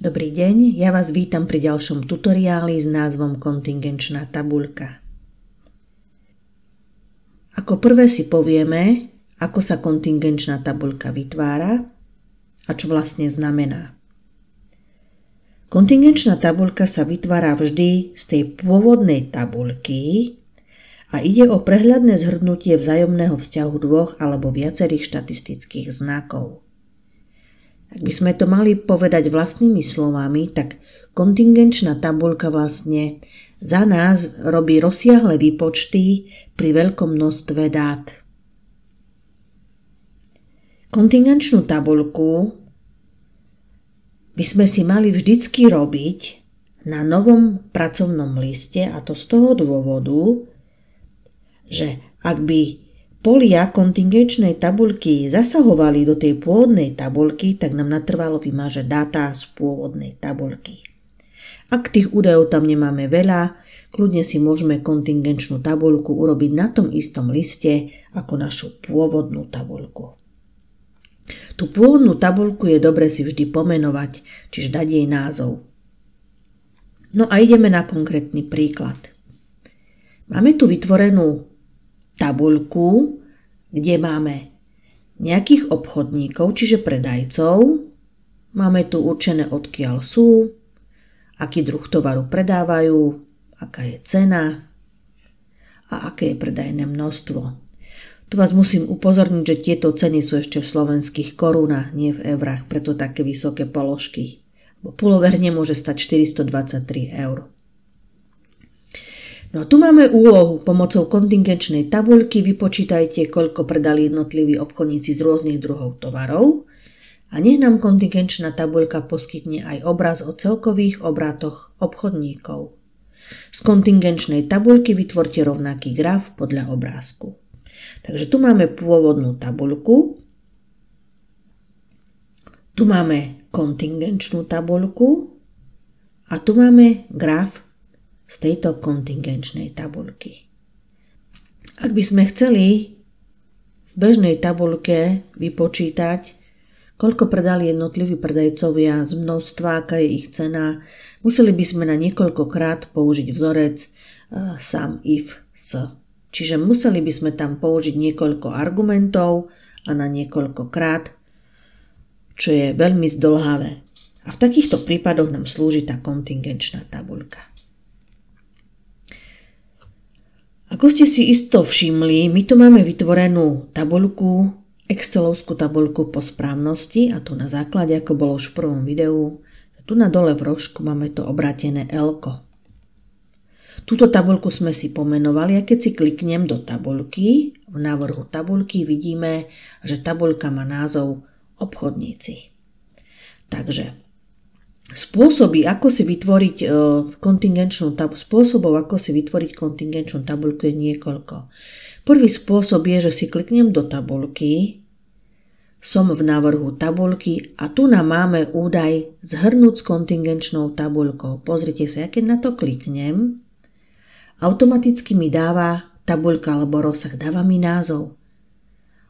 Dobrý deň, ja vás vítam pri ďalšom tutoriáli s názvom Kontingenčná tabuľka. Ako prvé si povieme, ako sa kontingenčná tabuľka vytvára a čo vlastne znamená. Kontingenčná tabuľka sa vytvára vždy z tej pôvodnej tabuľky a ide o prehľadné zhrnutie vzájomného vzťahu dvoch alebo viacerých štatistických znakov. Ak by sme to mali povedať vlastnými slovami, tak kontingenčná tabuľka vlastne za nás robí rozsiahle výpočty pri veľkom množstve dát. Kontingenčnú tabuľku by sme si mali vždycky robiť na novom pracovnom liste, a to z toho dôvodu, že ak by polia kontingenčnej tabuľky zasahovali do tej pôvodnej tabuľky, tak nám natrvalo vymažať dáta z pôvodnej tabuľky. Ak tých údajov tam nemáme veľa, kľudne si môžeme kontingenčnú tabuľku urobiť na tom istom liste ako našu pôvodnú tabuľku. Tú pôvodnú tabuľku je dobre si vždy pomenovať, čiže dať jej názov. No a ideme na konkrétny príklad. Máme tu vytvorenú tabuľku, kde máme nejakých obchodníkov, čiže predajcov. Máme tu určené, odkiaľ sú, aký druh tovaru predávajú, aká je cena a aké je predajné množstvo. Tu vás musím upozorniť, že tieto ceny sú ešte v slovenských korunách, nie v eurách, preto také vysoké položky. Pulover nemôže stať 423 eur. No a tu máme úlohu. Pomocou kontingenčnej tabuľky vypočítajte, koľko predali jednotliví obchodníci z rôznych druhov tovarov a nech nám kontingenčná tabuľka poskytne aj obraz o celkových obratoch obchodníkov. Z kontingenčnej tabuľky vytvorte rovnaký graf podľa obrázku. Takže tu máme pôvodnú tabuľku, tu máme kontingenčnú tabuľku a tu máme graf z tejto kontingenčnej tabuľky. Ak by sme chceli v bežnej tabuľke vypočítať, koľko predali jednotliví predajcovia z množstva, aká je ich cena, museli by sme na niekoľkokrát použiť vzorec sum if s. Čiže museli by sme tam použiť niekoľko argumentov a na niekoľkokrát, čo je veľmi zdĺhavé. A v takýchto prípadoch nám slúži tá kontingenčná tabuľka. Ako ste si isto všimli, my tu máme vytvorenú tabuľku, excelovskú tabuľku po správnosti, a to na základe, ako bolo už v prvom videu. Tu na dole v rožku máme to obrátené L-ko. Túto tabuľku sme si pomenovali a keď si kliknem do tabuľky, v návrhu tabuľky vidíme, že tabuľka má názov obchodníci. Takže spôsobov, ako si vytvoriť kontingenčnú tabuľku je niekoľko. Prvý spôsob je, že si kliknem do tabuľky, som v návrhu tabuľky a tu nám máme údaj zhrnúť s kontingenčnou tabuľkou. Pozrite sa, keď na to kliknem, automaticky mi dáva tabuľka alebo rozsah, dáva mi názov.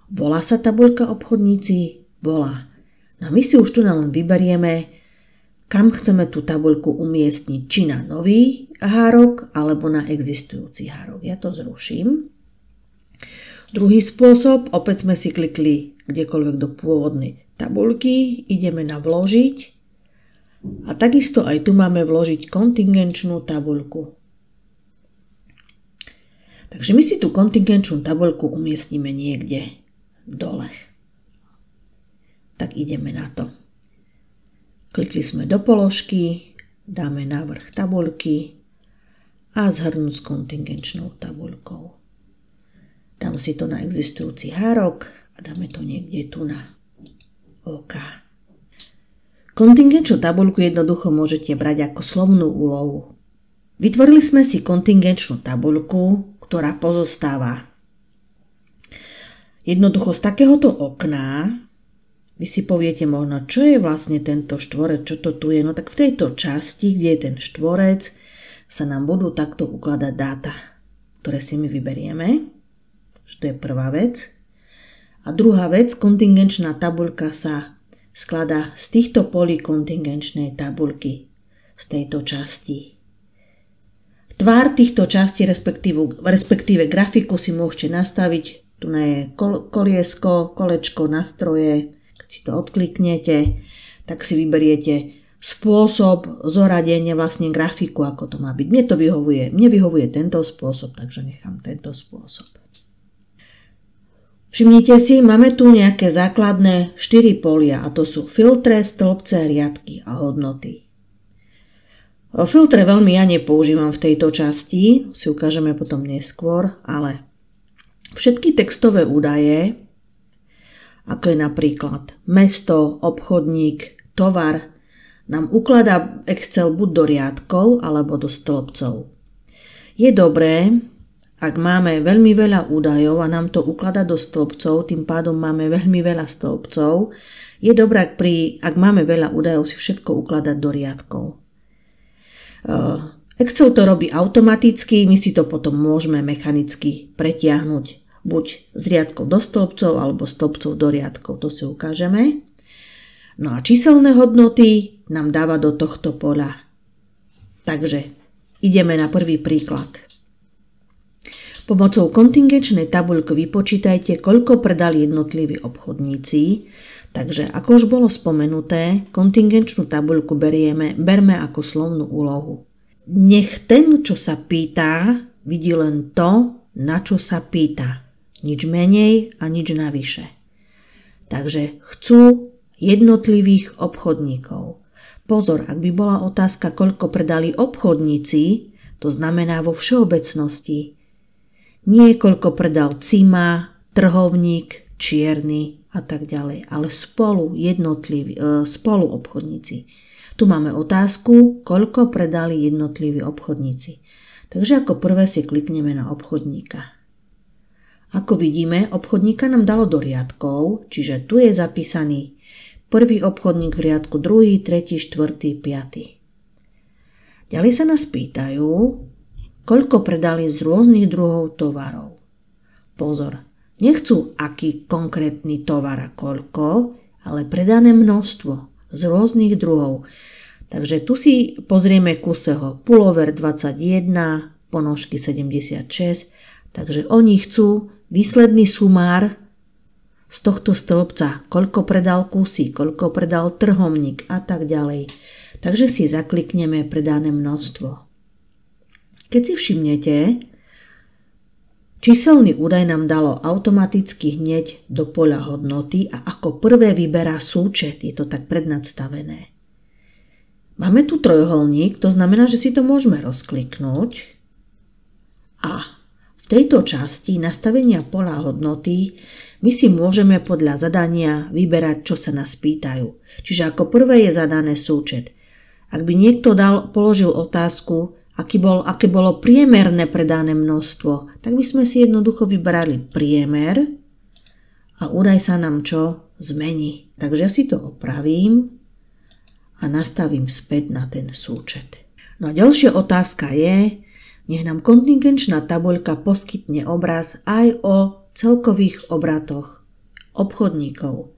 Volá sa tabuľka obchodníci? Volá. No a my si už tu len vyberieme, kam chceme tú tabuľku umiestniť, či na nový hárok alebo na existujúci hárok. Ja to zruším. Druhý spôsob, opäť sme si klikli kdekoľvek do pôvodnej tabuľky, ideme na vložiť a takisto aj tu máme vložiť kontingenčnú tabuľku. Takže my si tú kontingenčnú tabuľku umiestnime niekde dole. Tak ideme na to. Klikli sme do položky, dáme návrh tabuľky a zhrnúť s kontingenčnou tabuľkou. Dám si to na existujúci hárok a dáme to niekde tu na OK. Kontingenčnú tabuľku jednoducho môžete brať ako slovnú úlohu. Vytvorili sme si kontingenčnú tabuľku, ktorá pozostáva jednoducho z takéhoto okna. Vy si poviete možno, čo je vlastne tento štvorec, čo to tu je. No tak v tejto časti, kde je ten štvorec, sa nám budú takto ukladať dáta, ktoré si my vyberieme. To je prvá vec. A druhá vec, kontingenčná tabuľka sa skladá z týchto polí kontingenčnej tabuľky, z tejto časti. Tvár týchto častí, respektíve grafiku si môžete nastaviť. Tu je koliesko, kolečko, nastroje. Keď si to odkliknete, tak si vyberiete spôsob zoradenia vlastne grafiku, ako to má byť. Mne to vyhovuje. Mne vyhovuje tento spôsob, takže nechám tento spôsob. Všimnite si, máme tu nejaké základné 4 polia a to sú filtre, stĺpce, riadky a hodnoty. Filtre veľmi ja nepoužívam v tejto časti, si ukážeme potom neskôr, ale všetky textové údaje, ako je napríklad mesto, obchodník, tovar, nám ukladá Excel buď do riadkov alebo do stĺpcov. Je dobré, ak máme veľmi veľa údajov a nám to ukladá do stĺpcov, tým pádom máme veľmi veľa stĺpcov, je dobré, ak máme veľa údajov, si všetko ukladať do riadkov. Excel to robí automaticky, my si to potom môžeme mechanicky pretiahnuť buď z riadkov do stĺpcov alebo stĺpcov do riadkov, to si ukážeme. No a číselné hodnoty nám dáva do tohto poľa. Takže ideme na prvý príklad. Pomocou kontingenčnej tabuľky vypočítajte, koľko predali jednotliví obchodníci. Takže ako už bolo spomenuté, kontingenčnú tabuľku berme ako slovnú úlohu. Nech ten, čo sa pýta, vidí len to, na čo sa pýta. Nič menej a nič navyše. Takže chcú jednotlivých obchodníkov. Pozor, ak by bola otázka, koľko predali obchodníci, to znamená vo všeobecnosti. Nie koľko predal Cima, trhovník, čierny a tak ďalej, ale spolu obchodníci. Tu máme otázku, koľko predali jednotliví obchodníci. Takže ako prvé si klikneme na obchodníka. Ako vidíme, obchodníka nám dalo do riadkov, čiže tu je zapísaný prvý obchodník v riadku, druhý, tretí, štvrtý, piaty. Ďalej sa nás pýtajú, koľko predali z rôznych druhov tovarov. Pozor, nechcú aký konkrétny tovar a koľko, ale predané množstvo z rôznych druhov. Takže tu si pozrieme kuseho pulover 21, ponožky 76, takže oni chcú výsledný sumár z tohto stĺpca, koľko predal kusy, koľko predal trhovník a tak ďalej. Takže si zaklikneme predané množstvo. Keď si všimnete, číselný údaj nám dalo automaticky hneď do poľa hodnoty a ako prvé vyberá súčet, je to tak prednadstavené. Máme tu trojuholník, to znamená, že si to môžeme rozkliknúť a v tejto časti nastavenia poľa hodnoty my si môžeme podľa zadania vyberať, čo sa nás pýtajú. Čiže ako prvé je zadané súčet. Ak by niekto položil otázku, aké bolo priemerné predané množstvo, tak by sme si jednoducho vybrali priemer a údaj sa nám čo zmení. Takže ja si to opravím a nastavím späť na ten súčet. No a ďalšia otázka je, nech nám kontingenčná tabuľka poskytne obraz aj o celkových obratoch obchodníkov.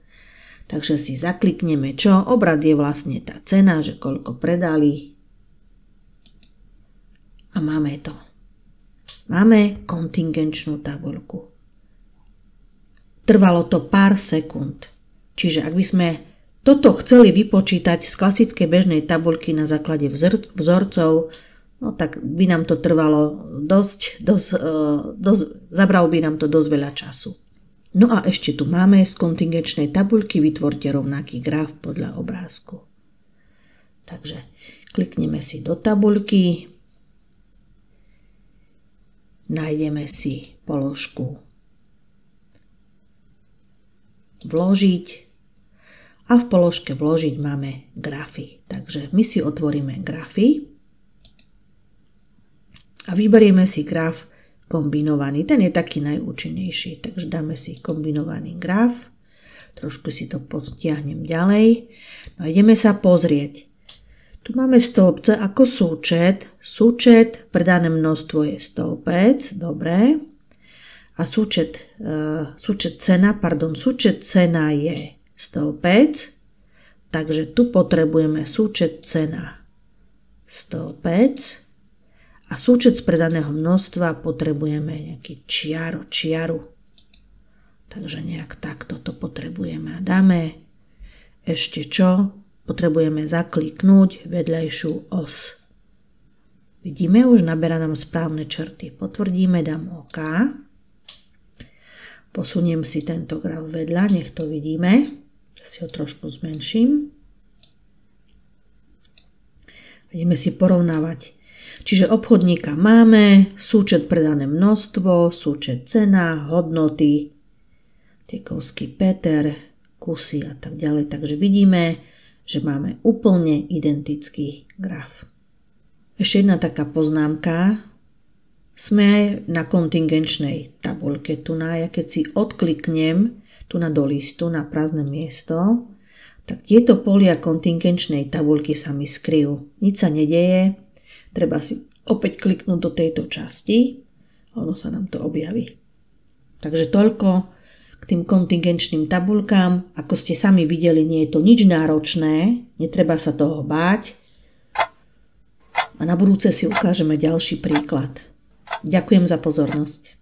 Takže si zaklikneme čo? Obrad je vlastne tá cena, že koľko predali. A máme to. Máme kontingenčnú tabuľku. Trvalo to pár sekúnd. Čiže ak by sme toto chceli vypočítať z klasickej bežnej tabuľky na základe vzorcov, no tak by nám to trvalo zabralo by nám to dosť veľa času. No a ešte tu máme z kontingenčnej tabuľky vytvorte rovnaký graf podľa obrázku. Takže klikneme si do tabuľky, nájdeme si položku vložiť a v položke vložiť máme grafy. Takže my si otvoríme grafy a vyberieme si graf kombinovaný. Ten je taký najúčinnejší, takže dáme si kombinovaný graf. Trošku si to podtiahnem ďalej. No ideme sa pozrieť. Tu máme stĺpce ako súčet. Súčet, predané množstvo je stĺpec, dobre. A súčet cena je stĺpec. Takže tu potrebujeme súčet cena stĺpec a súčet z predaného množstva potrebujeme nejaký čiaru. Takže nejak takto to potrebujeme. A dáme ešte čo? Potrebujeme zakliknúť vedľajšiu os. Vidíme, už naberá nám správne črty. Potvrdíme, dám OK. Posuniem si tento graf vedľa, nech to vidíme. Si ho trošku zmenším. Ideme si porovnávať. Čiže obchodníka máme, súčet predané množstvo, súčet cena, hodnoty, Tekovský Peter, kusy a tak ďalej. Takže vidíme, že máme úplne identický graf. Ešte jedna taká poznámka. Sme na kontingenčnej tabuľke. Ja keď si odkliknem tu do listu na prázdne miesto, tak tieto polia kontingenčnej tabuľky sa mi skryjú. Nič sa nedeje, treba si opäť kliknúť do tejto časti a ono sa nám to objaví. Takže toľko k tým kontingenčným tabuľkám. Ako ste sami videli, nie je to nič náročné, netreba sa toho báť. A na budúce si ukážeme ďalší príklad. Ďakujem za pozornosť.